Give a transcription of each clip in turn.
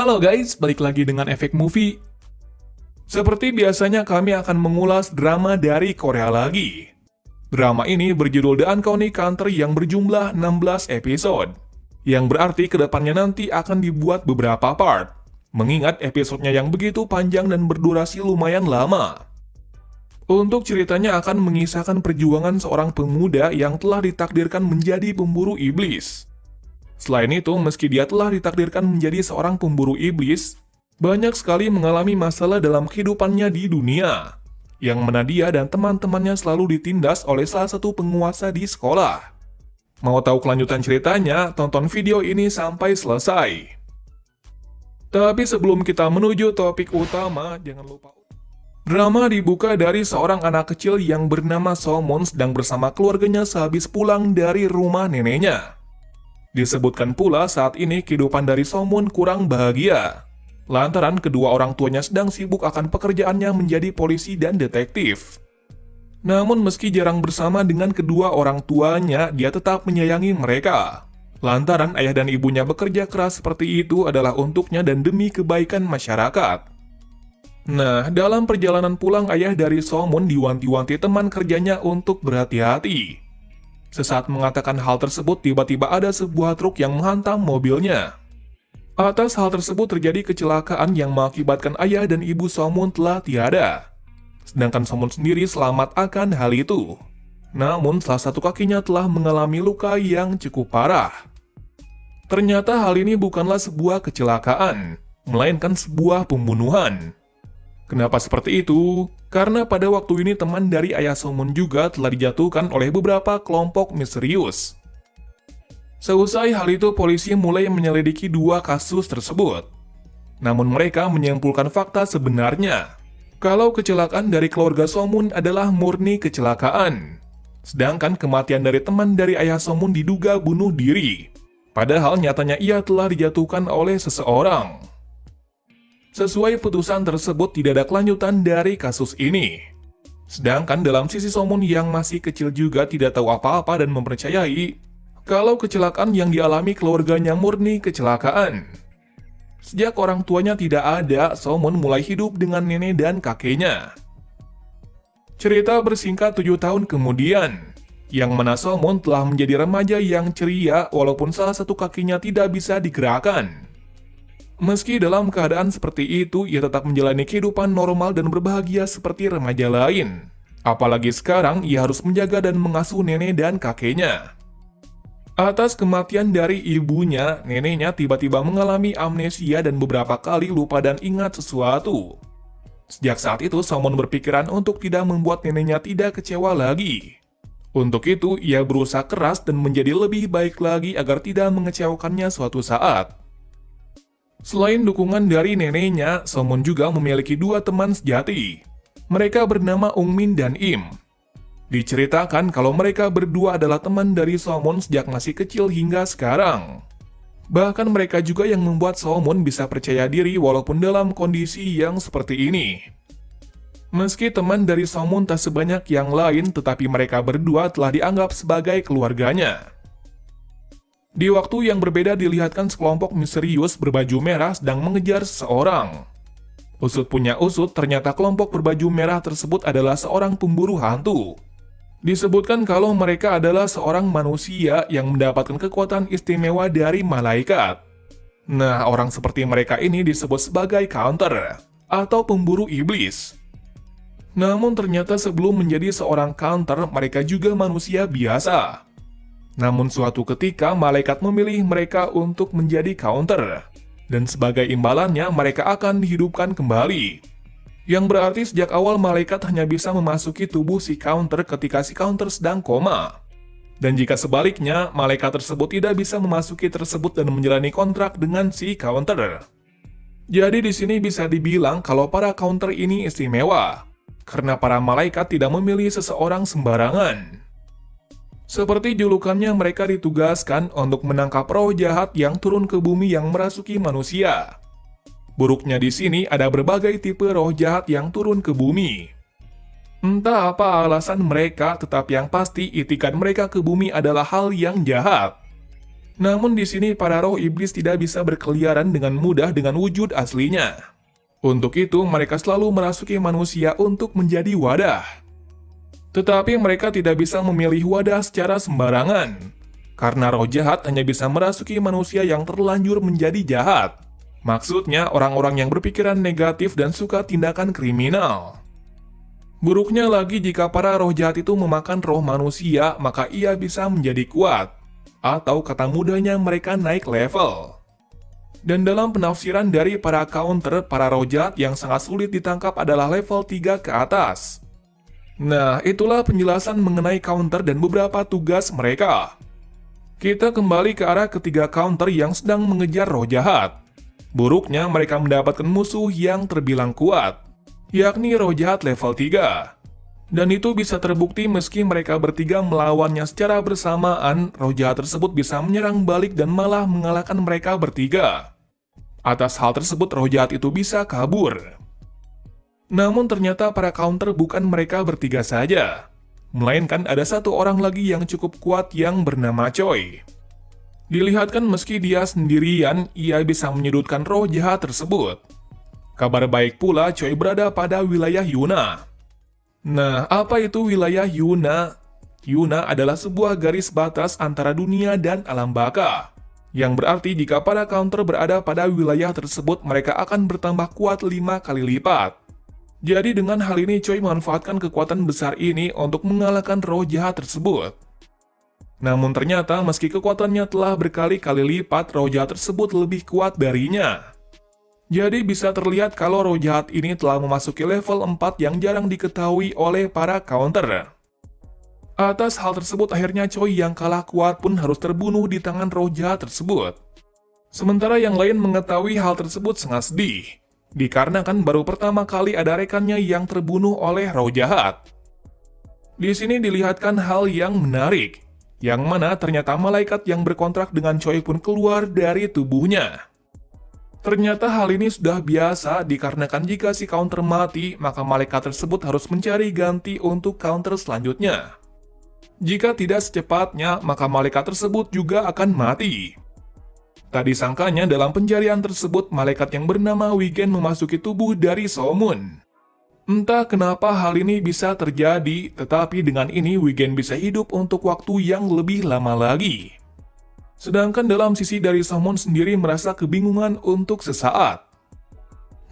Halo guys, balik lagi dengan Efek Movie. Seperti biasanya kami akan mengulas drama dari Korea lagi. Drama ini berjudul The Uncounted Counter yang berjumlah 16 episode. Yang berarti kedepannya nanti akan dibuat beberapa part. Mengingat episodenya yang begitu panjang dan berdurasi lumayan lama. Untuk ceritanya akan mengisahkan perjuangan seorang pemuda yang telah ditakdirkan menjadi pemburu iblis. Selain itu, meski dia telah ditakdirkan menjadi seorang pemburu iblis, banyak sekali mengalami masalah dalam kehidupannya di dunia, yang mana dia dan teman-temannya selalu ditindas oleh salah satu penguasa di sekolah. Mau tahu kelanjutan ceritanya? Tonton video ini sampai selesai. Tapi sebelum kita menuju topik utama, jangan lupa. Drama dibuka dari seorang anak kecil yang bernama Somon sedang bersama keluarganya sehabis pulang dari rumah neneknya. Disebutkan pula saat ini kehidupan dari Somon kurang bahagia, lantaran kedua orang tuanya sedang sibuk akan pekerjaannya menjadi polisi dan detektif. Namun meski jarang bersama dengan kedua orang tuanya, dia tetap menyayangi mereka. Lantaran ayah dan ibunya bekerja keras seperti itu adalah untuknya dan demi kebaikan masyarakat. Nah, dalam perjalanan pulang ayah dari Somon diwanti-wanti teman kerjanya untuk berhati-hati. Sesaat mengatakan hal tersebut, tiba-tiba ada sebuah truk yang menghantam mobilnya. Atas hal tersebut terjadi kecelakaan yang mengakibatkan ayah dan ibu Somon telah tiada. Sedangkan Somon sendiri selamat akan hal itu. Namun salah satu kakinya telah mengalami luka yang cukup parah. Ternyata hal ini bukanlah sebuah kecelakaan, melainkan sebuah pembunuhan. Kenapa seperti itu? Karena pada waktu ini teman dari ayah Somon juga telah dijatuhkan oleh beberapa kelompok misterius. Seusai hal itu, polisi mulai menyelidiki dua kasus tersebut. Namun mereka menyimpulkan fakta sebenarnya, kalau kecelakaan dari keluarga Somon adalah murni kecelakaan. Sedangkan kematian dari teman dari ayah Somon diduga bunuh diri. Padahal nyatanya ia telah dijatuhkan oleh seseorang. Sesuai putusan tersebut tidak ada kelanjutan dari kasus ini. Sedangkan dalam sisi Somon yang masih kecil juga tidak tahu apa-apa dan mempercayai kalau kecelakaan yang dialami keluarganya murni kecelakaan. Sejak orang tuanya tidak ada, Somon mulai hidup dengan nenek dan kakeknya. Cerita bersingkat 7 tahun kemudian, yang mana Somon telah menjadi remaja yang ceria walaupun salah satu kakinya tidak bisa digerakkan. Meski dalam keadaan seperti itu, ia tetap menjalani kehidupan normal dan berbahagia seperti remaja lain. Apalagi sekarang, ia harus menjaga dan mengasuh nenek dan kakeknya. Atas kematian dari ibunya, neneknya tiba-tiba mengalami amnesia dan beberapa kali lupa dan ingat sesuatu. Sejak saat itu, Somon berpikiran untuk tidak membuat neneknya tidak kecewa lagi. Untuk itu, ia berusaha keras dan menjadi lebih baik lagi agar tidak mengecewakannya suatu saat. Selain dukungan dari neneknya, Somon juga memiliki dua teman sejati. Mereka bernama Ungmin dan Im. Diceritakan kalau mereka berdua adalah teman dari Somon sejak masih kecil hingga sekarang. Bahkan mereka juga yang membuat Somon bisa percaya diri walaupun dalam kondisi yang seperti ini. Meski teman dari Somon tak sebanyak yang lain, tetapi mereka berdua telah dianggap sebagai keluarganya. Di waktu yang berbeda dilihatkan sekelompok misterius berbaju merah sedang mengejar seseorang. Usut punya usut, ternyata kelompok berbaju merah tersebut adalah seorang pemburu hantu. Disebutkan kalau mereka adalah seorang manusia yang mendapatkan kekuatan istimewa dari malaikat. Nah, orang seperti mereka ini disebut sebagai counter atau pemburu iblis. Namun ternyata sebelum menjadi seorang counter, mereka juga manusia biasa. Namun suatu ketika malaikat memilih mereka untuk menjadi counter, dan sebagai imbalannya mereka akan dihidupkan kembali. Yang berarti sejak awal malaikat hanya bisa memasuki tubuh si counter ketika si counter sedang koma. Dan jika sebaliknya, malaikat tersebut tidak bisa memasuki tersebut dan menjalani kontrak dengan si counter. Jadi di sini bisa dibilang kalau para counter ini istimewa, karena para malaikat tidak memilih seseorang sembarangan. Seperti julukannya, mereka ditugaskan untuk menangkap roh jahat yang turun ke bumi yang merasuki manusia. Buruknya di sini ada berbagai tipe roh jahat yang turun ke bumi. Entah apa alasan mereka, tetapi yang pasti itikat mereka ke bumi adalah hal yang jahat. Namun di sini para roh iblis tidak bisa berkeliaran dengan mudah dengan wujud aslinya. Untuk itu mereka selalu merasuki manusia untuk menjadi wadah. Tetapi mereka tidak bisa memilih wadah secara sembarangan. Karena roh jahat hanya bisa merasuki manusia yang terlanjur menjadi jahat. Maksudnya orang-orang yang berpikiran negatif dan suka tindakan kriminal. Buruknya lagi jika para roh jahat itu memakan roh manusia, maka ia bisa menjadi kuat. Atau kata mudahnya mereka naik level. Dan dalam penafsiran dari para counter, para roh jahat yang sangat sulit ditangkap adalah level 3 ke atas. Nah, itulah penjelasan mengenai counter dan beberapa tugas mereka. Kita kembali ke arah ketiga counter yang sedang mengejar roh jahat. Buruknya mereka mendapatkan musuh yang terbilang kuat, yakni roh jahat level 3. Dan itu bisa terbukti meski mereka bertiga melawannya secara bersamaan, roh jahat tersebut bisa menyerang balik dan malah mengalahkan mereka bertiga. Atas hal tersebut roh jahat itu bisa kabur. Namun ternyata para counter bukan mereka bertiga saja, melainkan ada satu orang lagi yang cukup kuat yang bernama Choi. Dilihatkan meski dia sendirian, ia bisa menyudutkan roh jahat tersebut. Kabar baik pula Choi berada pada wilayah Yuna. Nah, apa itu wilayah Yuna? Yuna adalah sebuah garis batas antara dunia dan alam baka. Yang berarti jika para counter berada pada wilayah tersebut, mereka akan bertambah kuat 5 kali lipat. Jadi dengan hal ini Choi memanfaatkan kekuatan besar ini untuk mengalahkan roh jahat tersebut. Namun ternyata meski kekuatannya telah berkali-kali lipat, roh jahat tersebut lebih kuat darinya. Jadi bisa terlihat kalau roh jahat ini telah memasuki level 4 yang jarang diketahui oleh para counter. Atas hal tersebut akhirnya Choi yang kalah kuat pun harus terbunuh di tangan roh jahat tersebut. Sementara yang lain mengetahui hal tersebut sangat sedih, dikarenakan baru pertama kali ada rekannya yang terbunuh oleh roh jahat. Di sini dilihatkan hal yang menarik, yang mana ternyata malaikat yang berkontrak dengan Choi pun keluar dari tubuhnya. Ternyata hal ini sudah biasa dikarenakan jika si counter mati, maka malaikat tersebut harus mencari ganti untuk counter selanjutnya. Jika tidak secepatnya, maka malaikat tersebut juga akan mati. Tak disangkanya dalam pencarian tersebut, malaikat yang bernama Wigen memasuki tubuh dari Somun. Entah kenapa hal ini bisa terjadi, tetapi dengan ini Wigen bisa hidup untuk waktu yang lebih lama lagi. Sedangkan dalam sisi dari Somun sendiri merasa kebingungan untuk sesaat.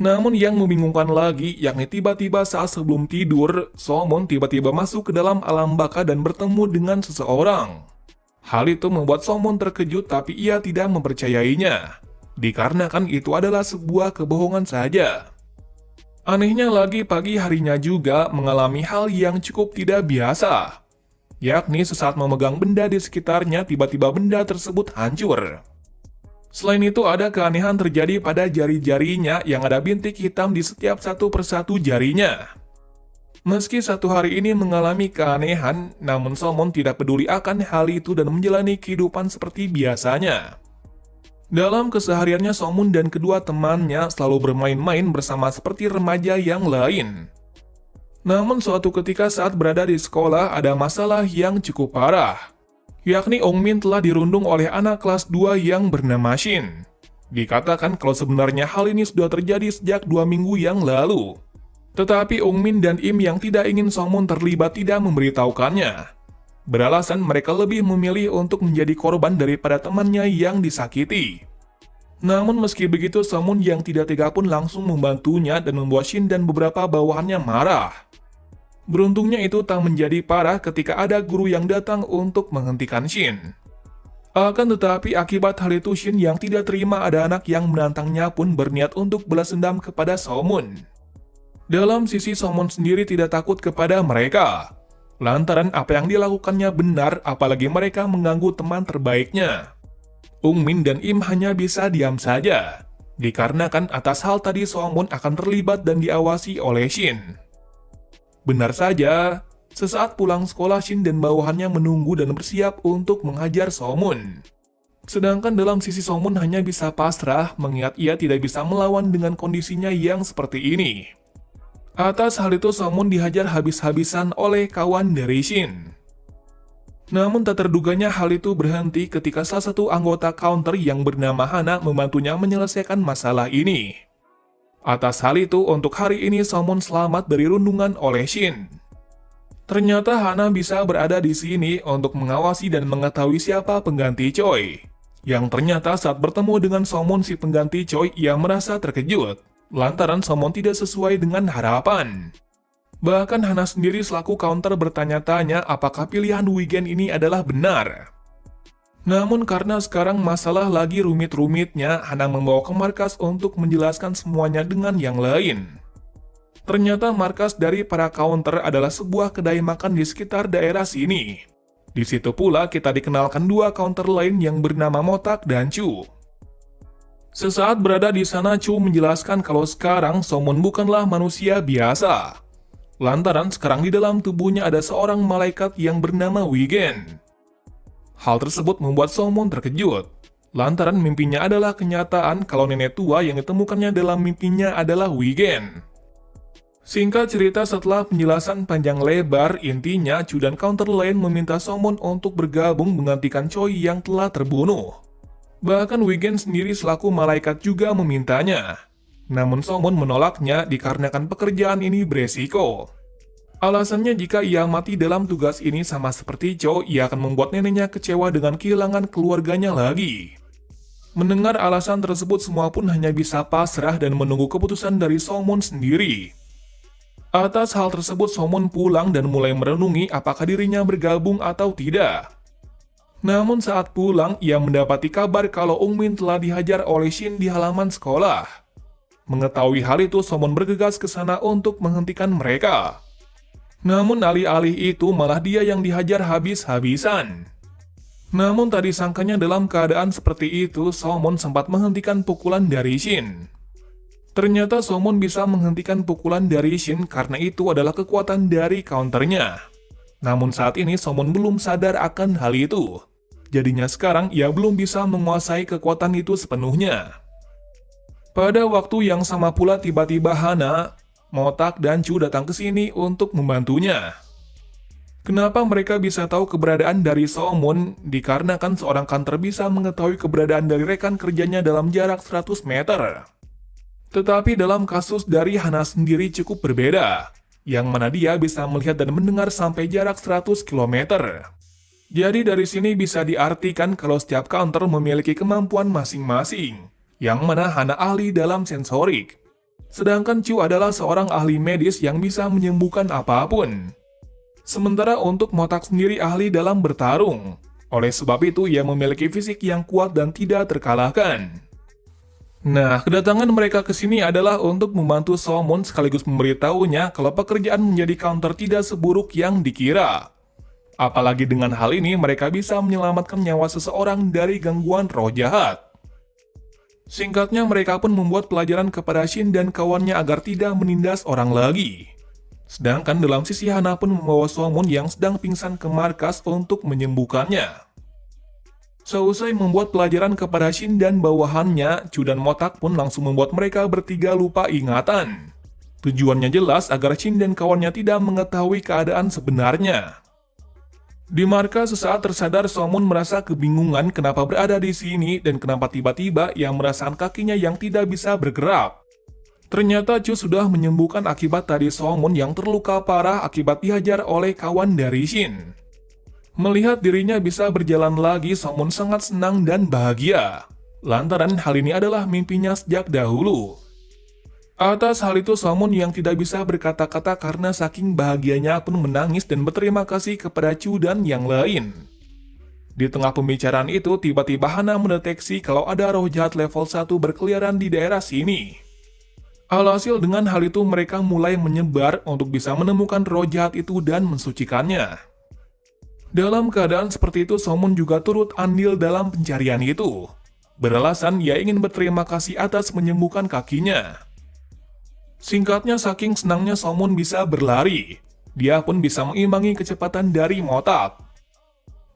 Namun yang membingungkan lagi, yakni tiba-tiba saat sebelum tidur, Somun tiba-tiba masuk ke dalam alam baka dan bertemu dengan seseorang. Hal itu membuat Somun terkejut tapi ia tidak mempercayainya, dikarenakan itu adalah sebuah kebohongan saja. Anehnya lagi pagi harinya juga mengalami hal yang cukup tidak biasa. Yakni sesaat memegang benda di sekitarnya, tiba-tiba benda tersebut hancur. Selain itu ada keanehan terjadi pada jari-jarinya yang ada bintik hitam di setiap satu persatu jarinya. Meski satu hari ini mengalami keanehan, namun Somun tidak peduli akan hal itu dan menjalani kehidupan seperti biasanya. Dalam kesehariannya Somun dan kedua temannya selalu bermain-main bersama seperti remaja yang lain. Namun suatu ketika saat berada di sekolah ada masalah yang cukup parah, yakni Ongmin telah dirundung oleh anak kelas 2 yang bernama Shin. Dikatakan kalau sebenarnya hal ini sudah terjadi sejak 2 minggu yang lalu. Tetapi Ongmin dan Im yang tidak ingin Somun terlibat tidak memberitahukannya. Beralasan mereka lebih memilih untuk menjadi korban daripada temannya yang disakiti. Namun meski begitu Somun yang tidak tega pun langsung membantunya dan membuat Shin dan beberapa bawahannya marah. Beruntungnya itu tak menjadi parah ketika ada guru yang datang untuk menghentikan Shin. Akan tetapi akibat hal itu Shin yang tidak terima ada anak yang menantangnya pun berniat untuk balas dendam kepada Somun. Dalam sisi Somun sendiri tidak takut kepada mereka, lantaran apa yang dilakukannya benar apalagi mereka mengganggu teman terbaiknya. Ongmin dan Im hanya bisa diam saja, dikarenakan atas hal tadi Somun akan terlibat dan diawasi oleh Shin. Benar saja, sesaat pulang sekolah Shin dan bawahannya menunggu dan bersiap untuk menghajar Somun. Sedangkan dalam sisi Somun hanya bisa pasrah mengingat ia tidak bisa melawan dengan kondisinya yang seperti ini. Atas hal itu Somun dihajar habis-habisan oleh kawan dari Shin. Namun tak terduganya hal itu berhenti ketika salah satu anggota counter yang bernama Hana membantunya menyelesaikan masalah ini. Atas hal itu, untuk hari ini Somon selamat dari rundungan oleh Shin. Ternyata Hana bisa berada di sini untuk mengawasi dan mengetahui siapa pengganti Choi. Yang ternyata saat bertemu dengan Somon si pengganti Choi, ia merasa terkejut, lantaran Somon tidak sesuai dengan harapan. Bahkan Hana sendiri selaku counter bertanya-tanya apakah pilihan Wigen ini adalah benar. Namun karena sekarang masalah lagi rumit-rumitnya, Hana membawa ke markas untuk menjelaskan semuanya dengan yang lain. Ternyata markas dari para counter adalah sebuah kedai makan di sekitar daerah sini. Di situ pula kita dikenalkan dua counter lain yang bernama Motak dan Chu. Sesaat berada di sana, Chu menjelaskan kalau sekarang Somon bukanlah manusia biasa. Lantaran sekarang di dalam tubuhnya ada seorang malaikat yang bernama Wigen. Hal tersebut membuat Somon terkejut, lantaran mimpinya adalah kenyataan kalau nenek tua yang ditemukannya dalam mimpinya adalah Wigen. Singkat cerita, setelah penjelasan panjang lebar, intinya Chu dan counter lain meminta Somon untuk bergabung menggantikan Choi yang telah terbunuh. Bahkan Wigen sendiri selaku malaikat juga memintanya. Namun Somon menolaknya dikarenakan pekerjaan ini beresiko. Alasannya jika ia mati dalam tugas ini sama seperti Cho, ia akan membuat neneknya kecewa dengan kehilangan keluarganya lagi. Mendengar alasan tersebut, semua pun hanya bisa pasrah dan menunggu keputusan dari Somon sendiri. Atas hal tersebut, Somon pulang dan mulai merenungi apakah dirinya bergabung atau tidak. Namun saat pulang, ia mendapati kabar kalau Ungmin telah dihajar oleh Shin di halaman sekolah. Mengetahui hal itu, Somon bergegas ke sana untuk menghentikan mereka. Namun alih-alih itu malah dia yang dihajar habis-habisan. Namun tak disangkanya dalam keadaan seperti itu, Somon sempat menghentikan pukulan dari Shin. Ternyata Somon bisa menghentikan pukulan dari Shin karena itu adalah kekuatan dari counternya. Namun saat ini Somon belum sadar akan hal itu. Jadinya sekarang ia belum bisa menguasai kekuatan itu sepenuhnya. Pada waktu yang sama pula tiba-tiba Hana, Motak, dan Chu datang ke sini untuk membantunya. Kenapa mereka bisa tahu keberadaan dari Somon? Dikarenakan seorang counter bisa mengetahui keberadaan dari rekan kerjanya dalam jarak 100 meter. Tetapi dalam kasus dari Hana sendiri cukup berbeda, yang mana dia bisa melihat dan mendengar sampai jarak 100 km. Jadi dari sini bisa diartikan kalau setiap counter memiliki kemampuan masing-masing. Yang mana Hana ahli dalam sensorik, sedangkan Chu adalah seorang ahli medis yang bisa menyembuhkan apapun. Sementara untuk Motak sendiri ahli dalam bertarung, oleh sebab itu ia memiliki fisik yang kuat dan tidak terkalahkan. Nah, kedatangan mereka ke sini adalah untuk membantu Somon sekaligus memberitahunya kalau pekerjaan menjadi counter tidak seburuk yang dikira. Apalagi dengan hal ini mereka bisa menyelamatkan nyawa seseorang dari gangguan roh jahat. Singkatnya, mereka pun membuat pelajaran kepada Shin dan kawannya agar tidak menindas orang lagi. Sedangkan dalam sisi Hana pun membawa Somon yang sedang pingsan ke markas untuk menyembuhkannya. Seusai membuat pelajaran kepada Shin dan bawahannya, Chu dan Motak pun langsung membuat mereka bertiga lupa ingatan. Tujuannya jelas agar Shin dan kawannya tidak mengetahui keadaan sebenarnya. Di markas sesaat tersadar, Somon merasa kebingungan kenapa berada di sini dan kenapa tiba-tiba ia merasakan kakinya yang tidak bisa bergerak. Ternyata Chu sudah menyembuhkan akibat tadi Somon yang terluka parah akibat dihajar oleh kawan dari Shin. Melihat dirinya bisa berjalan lagi, Somon sangat senang dan bahagia. Lantaran hal ini adalah mimpinya sejak dahulu. Atas hal itu, Somon yang tidak bisa berkata-kata karena saking bahagianya pun menangis dan berterima kasih kepada Chu dan yang lain. Di tengah pembicaraan itu, tiba-tiba Hana mendeteksi kalau ada roh jahat level 1 berkeliaran di daerah sini. Alhasil dengan hal itu mereka mulai menyebar untuk bisa menemukan roh jahat itu dan mensucikannya. Dalam keadaan seperti itu, Somon juga turut andil dalam pencarian itu. Beralasan ia ingin berterima kasih atas menyembuhkan kakinya. Singkatnya, saking senangnya Somon bisa berlari, dia pun bisa mengimbangi kecepatan dari Motak.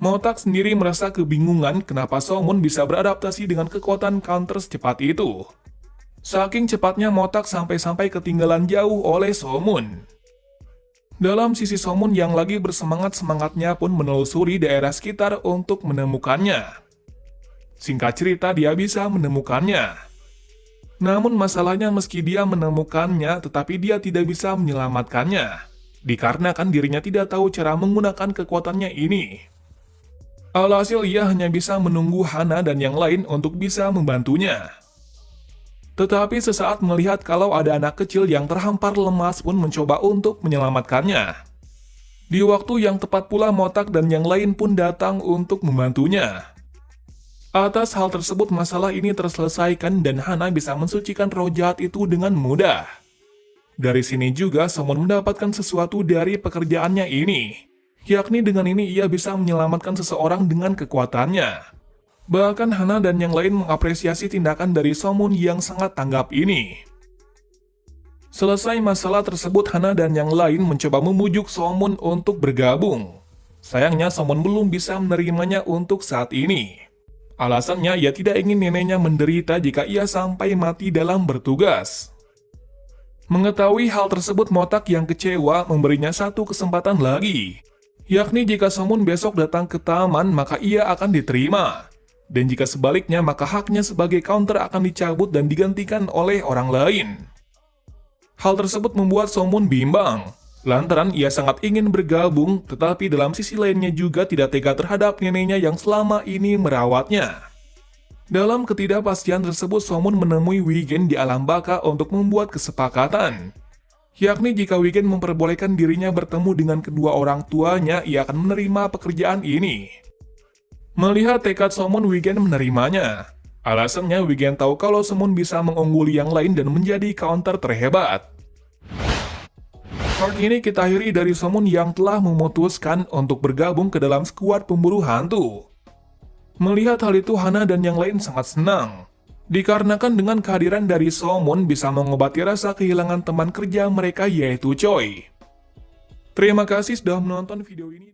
Motak sendiri merasa kebingungan kenapa Somon bisa beradaptasi dengan kekuatan counter secepat itu. Saking cepatnya Motak sampai-sampai ketinggalan jauh oleh Somon. Dalam sisi Somun yang lagi bersemangat-semangatnya pun menelusuri daerah sekitar untuk menemukannya. Singkat cerita, dia bisa menemukannya. Namun masalahnya meski dia menemukannya, tetapi dia tidak bisa menyelamatkannya. Dikarenakan dirinya tidak tahu cara menggunakan kekuatannya ini. Alhasil ia hanya bisa menunggu Hana dan yang lain untuk bisa membantunya. Tetapi sesaat melihat kalau ada anak kecil yang terhampar lemas pun mencoba untuk menyelamatkannya. Di waktu yang tepat pula Motak dan yang lain pun datang untuk membantunya. Atas hal tersebut masalah ini terselesaikan dan Hana bisa mensucikan roh jahat itu dengan mudah. Dari sini juga Somon mendapatkan sesuatu dari pekerjaannya ini. Yakni dengan ini ia bisa menyelamatkan seseorang dengan kekuatannya. Bahkan Hana dan yang lain mengapresiasi tindakan dari Somon yang sangat tanggap ini. Selesai masalah tersebut, Hana dan yang lain mencoba memujuk Somon untuk bergabung. Sayangnya Somon belum bisa menerimanya untuk saat ini. Alasannya ia tidak ingin neneknya menderita jika ia sampai mati dalam bertugas. Mengetahui hal tersebut, Motak yang kecewa memberinya satu kesempatan lagi. Yakni jika Somon besok datang ke taman maka ia akan diterima. Dan jika sebaliknya maka haknya sebagai counter akan dicabut dan digantikan oleh orang lain. Hal tersebut membuat Somon bimbang. Lantaran ia sangat ingin bergabung, tetapi dalam sisi lainnya juga tidak tega terhadap neneknya yang selama ini merawatnya. Dalam ketidakpastian tersebut, Somon menemui Wigen di alam baka untuk membuat kesepakatan. Yakni jika Wigen memperbolehkan dirinya bertemu dengan kedua orang tuanya, ia akan menerima pekerjaan ini. Melihat tekad Somon, Wigen menerimanya. Alasannya Wigen tahu kalau Somon bisa mengungguli yang lain dan menjadi counter terhebat. Part ini kita akhiri dari Somon yang telah memutuskan untuk bergabung ke dalam skuad pemburu hantu. Melihat hal itu, Hana dan yang lain sangat senang. Dikarenakan dengan kehadiran dari Somon bisa mengobati rasa kehilangan teman kerja mereka yaitu Choi. Terima kasih sudah menonton video ini.